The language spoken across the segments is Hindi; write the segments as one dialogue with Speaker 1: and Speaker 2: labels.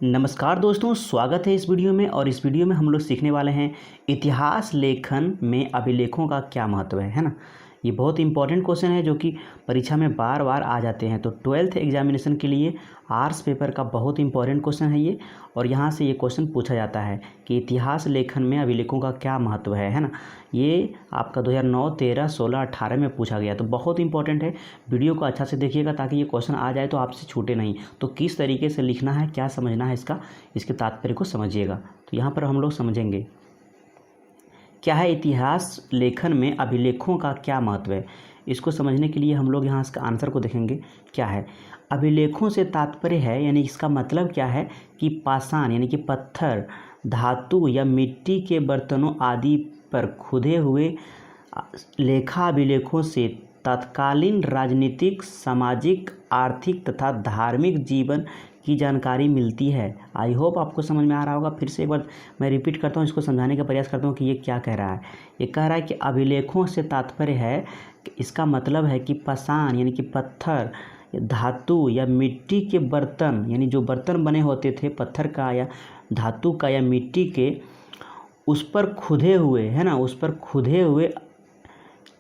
Speaker 1: नमस्कार दोस्तों, स्वागत है इस वीडियो में। और इस वीडियो में हम लोग सीखने वाले हैं इतिहास लेखन में अभिलेखों का क्या महत्व है ना। ये बहुत इंपॉर्टेंट क्वेश्चन है जो कि परीक्षा में बार बार आ जाते हैं। तो 12th एग्जामिनेशन के लिए आर्ट्स पेपर का बहुत इंपॉर्टेंट क्वेश्चन है ये। और यहाँ से ये क्वेश्चन पूछा जाता है कि इतिहास लेखन में अभिलेखों का क्या महत्व है ना। ये आपका 2009, 13, 16, 18 में पूछा गया, तो बहुत इंपॉर्टेंट है। वीडियो को अच्छा से देखिएगा ताकि ये क्वेश्चन आ जाए तो आपसे छूटे नहीं। तो किस तरीके से लिखना है, क्या समझना है इसके तात्पर्य को समझिएगा। तो यहाँ पर हम लोग समझेंगे क्या है इतिहास लेखन में अभिलेखों का क्या महत्व है। इसको समझने के लिए हम लोग यहाँ इसका आंसर को देखेंगे। क्या है अभिलेखों से तात्पर्य है, यानी इसका मतलब क्या है कि पाषाण यानी कि पत्थर, धातु या मिट्टी के बर्तनों आदि पर खुदे हुए लेखा अभिलेखों से तत्कालीन राजनीतिक, सामाजिक, आर्थिक तथा धार्मिक जीवन की जानकारी मिलती है। आई होप आपको समझ में आ रहा होगा। फिर से एक बार मैं रिपीट करता हूँ, इसको समझाने का प्रयास करता हूँ कि ये क्या कह रहा है। ये कह रहा है कि अभिलेखों से तात्पर्य है, इसका मतलब है कि पाषाण यानी कि पत्थर, धातु या मिट्टी के बर्तन, यानी जो बर्तन बने होते थे पत्थर का या धातु का या मिट्टी के, उस पर खुदे हुए है ना, उस पर खुदे हुए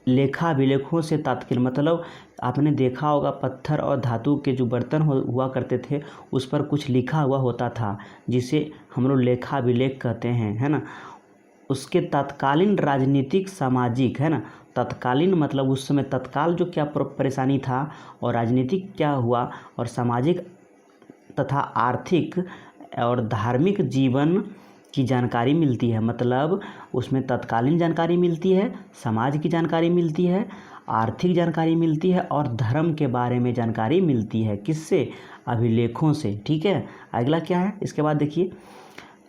Speaker 1: लेखा अभिलेखों से तात्पर्य मतलब आपने देखा होगा पत्थर और धातु के जो बर्तन हुआ करते थे उस पर कुछ लिखा हुआ होता था जिसे हम लोग लेखा अभिलेख कहते हैं, है ना। उसके तत्कालीन राजनीतिक, सामाजिक, है ना। तत्कालीन मतलब उस समय तत्काल जो क्या परेशानी था, और राजनीतिक क्या हुआ, और सामाजिक तथा आर्थिक और धार्मिक जीवन की जानकारी मिलती है। मतलब उसमें तत्कालीन जानकारी मिलती है, समाज की जानकारी मिलती है, आर्थिक जानकारी मिलती है और धर्म के बारे में जानकारी मिलती है। किससे? अभिलेखों से। ठीक है, अगला क्या है इसके बाद देखिए।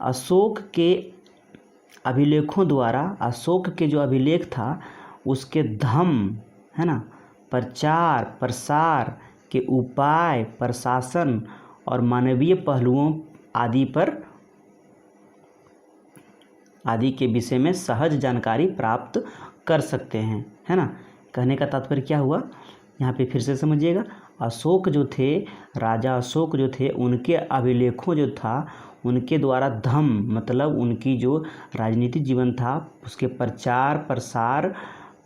Speaker 1: अशोक के अभिलेखों द्वारा, अशोक के जो अभिलेख था उसके धम्म, है ना, प्रचार प्रसार के उपाय, प्रशासन और मानवीय पहलुओं आदि के विषय में सहज जानकारी प्राप्त कर सकते हैं, है ना। कहने का तात्पर्य क्या हुआ, यहाँ पे फिर से समझिएगा। अशोक जो थे, राजा अशोक जो थे, उनके अभिलेखों जो था उनके द्वारा धम्म मतलब उनकी जो राजनीतिक जीवन था उसके प्रचार प्रसार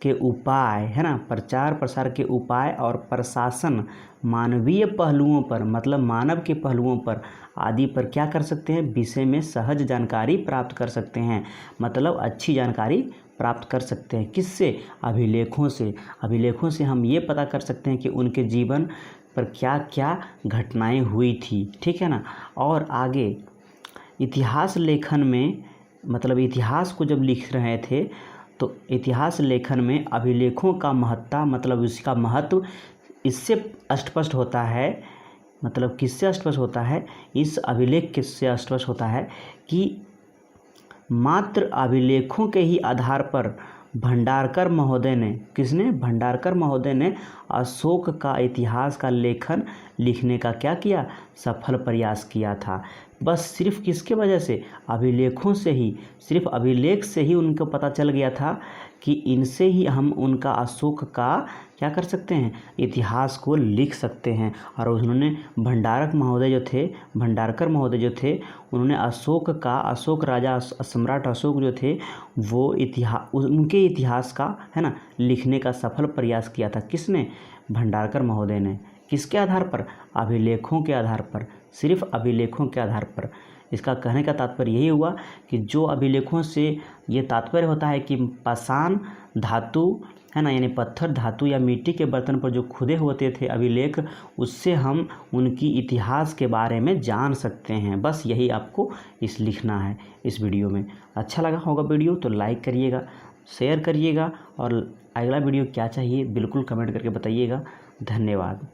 Speaker 1: के उपाय, है ना, प्रचार प्रसार के उपाय और प्रशासन, मानवीय पहलुओं पर मतलब मानव के पहलुओं पर आदि पर क्या कर सकते हैं, विषय में सहज जानकारी प्राप्त कर सकते हैं। मतलब अच्छी जानकारी प्राप्त कर सकते हैं। किससे? अभिलेखों से। अभिलेखों से हम ये पता कर सकते हैं कि उनके जीवन पर क्या क्या घटनाएं हुई थी। ठीक है ना। और आगे इतिहास लेखन में मतलब इतिहास को जब लिख रहे थे तो इतिहास लेखन में अभिलेखों का महत्ता मतलब उसका महत्व इससे स्पष्ट होता है। मतलब किससे स्पष्ट होता है? इस अभिलेख किससे स्पष्ट होता है कि मात्र अभिलेखों के ही आधार पर भंडारकर महोदय ने, किसने? भंडारकर महोदय ने अशोक का इतिहास का लेखन लिखने का क्या किया? सफल प्रयास किया था। बस सिर्फ किसके वजह से? अभिलेखों से ही, सिर्फ अभिलेख से ही उनको पता चल गया था कि इनसे ही हम उनका अशोक का क्या कर सकते हैं, इतिहास को लिख सकते हैं। और उन्होंने भंडारकर महोदय जो थे उन्होंने अशोक राजा सम्राट अशोक जो थे वो उनके इतिहास का, है ना, लिखने का सफल प्रयास किया था। किसने? भंडारकर महोदय ने। किसके आधार पर? अभिलेखों के आधार पर, सिर्फ अभिलेखों के आधार पर। इसका कहने का तात्पर्य यही हुआ कि जो अभिलेखों से ये तात्पर्य होता है कि पाषाण, धातु, है ना, यानी पत्थर, धातु या मिट्टी के बर्तन पर जो खुदे होते थे अभिलेख, उससे हम उनकी इतिहास के बारे में जान सकते हैं। बस यही आपको लिखना है इस वीडियो में। अच्छा लगा होगा वीडियो तो लाइक करिएगा, शेयर करिएगा और अगला वीडियो क्या चाहिए बिल्कुल कमेंट करके बताइएगा। धन्यवाद।